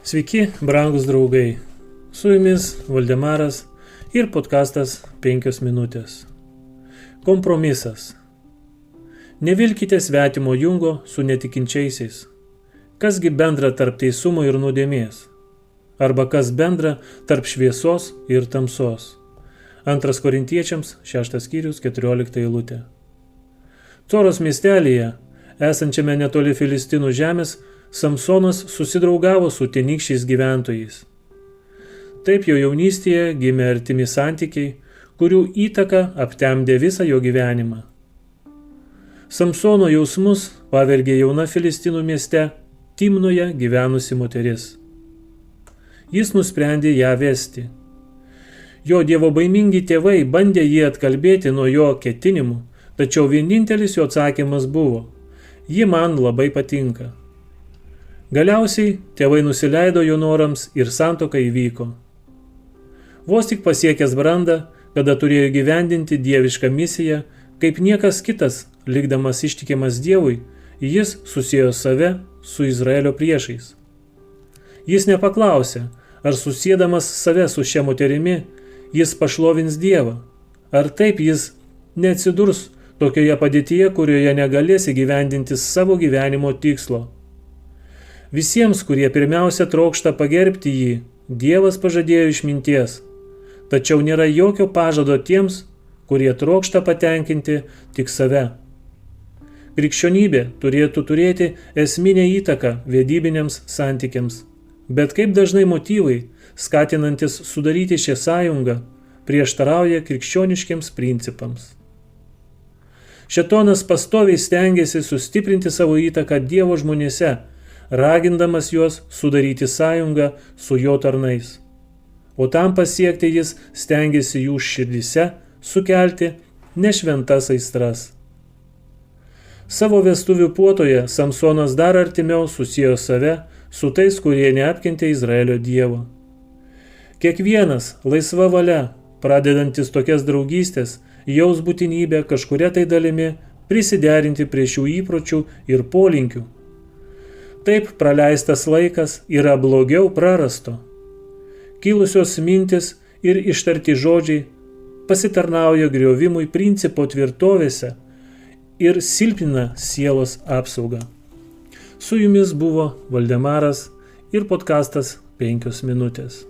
Sveiki, brangūs draugai. Su jumis Valdemaras ir podkastas 5 minutės. Kompromisas. Nevilkite svetimo jungo su netikinčiaisiais. Kasgi bendra tarp teisumo ir nuodėmės? Arba kas bendra tarp šviesos ir tamsos? 2 Korintiečiams 6 skyrius 14 eilutė. Coros miestelyje, esančiame netoli Filistinų žemės, Samsonas susidraugavo su tenykščiais gyventojais. Taip jo jaunystėje gimė artimi santykiai, kurių įtaka aptemdė visą jo gyvenimą. Samsono jausmus pavergė jauna Filistinų mieste Timnoje gyvenusi moteris. Jis nusprendė ją vesti. Jo dievobaimingi tėvai bandė jį atkalbėti nuo jo ketinimų, tačiau vienintelis jo atsakymas buvo: ji man labai patinka. Galiausiai tėvai nusileido jo norams ir santuoka įvyko. Vos tik pasiekęs brandą, kada turėjo įgyvendinti dievišką misiją, kaip niekas kitas, likdamas ištikimas Dievui, jis susiejo save su Izraelio priešais. Jis nepaklausė, ar susiedamas save su šia moterimi, jis pašlovins Dievą, ar taip jis neatsidurs tokioje padėtyje, kurioje negalės įgyvendinti savo gyvenimo tikslo. Visiems, kurie pirmiausia trokšta pagerbti jį, Dievas pažadėjo išminties, tačiau nėra jokio pažado tiems, kurie trokšta patenkinti tik save. Krikščionybė turėtų turėti esminę įtaką vedybiniams santykiams, bet kaip dažnai motyvai, skatinantis sudaryti šią sąjungą, prieštarauja krikščioniškiams principams. Šėtonas pastoviai stengiasi sustiprinti savo įtaką Dievo žmonėse, ragindamas juos sudaryti sąjungą su jo tarnais. O tam pasiekti jis stengiasi jų širdyse sukelti nešventas aistras. Savo vestuvių puotoje Samsonas dar artimiau susiejo save su tais, kurie neapkentė Izraelio Dievo. Kiekvienas laisva valia, pradedantis tokias draugystės, jaus būtinybę kažkuria tai dalimi prisiderinti prie šių įpročių ir polinkių. Taip praleistas laikas yra blogiau prarasto. Kilusios mintis ir ištarti žodžiai pasitarnauja griovimui principo tvirtovėse ir silpnina sielos apsaugą. Su jumis buvo Valdemaras ir podkastas 5 minutės.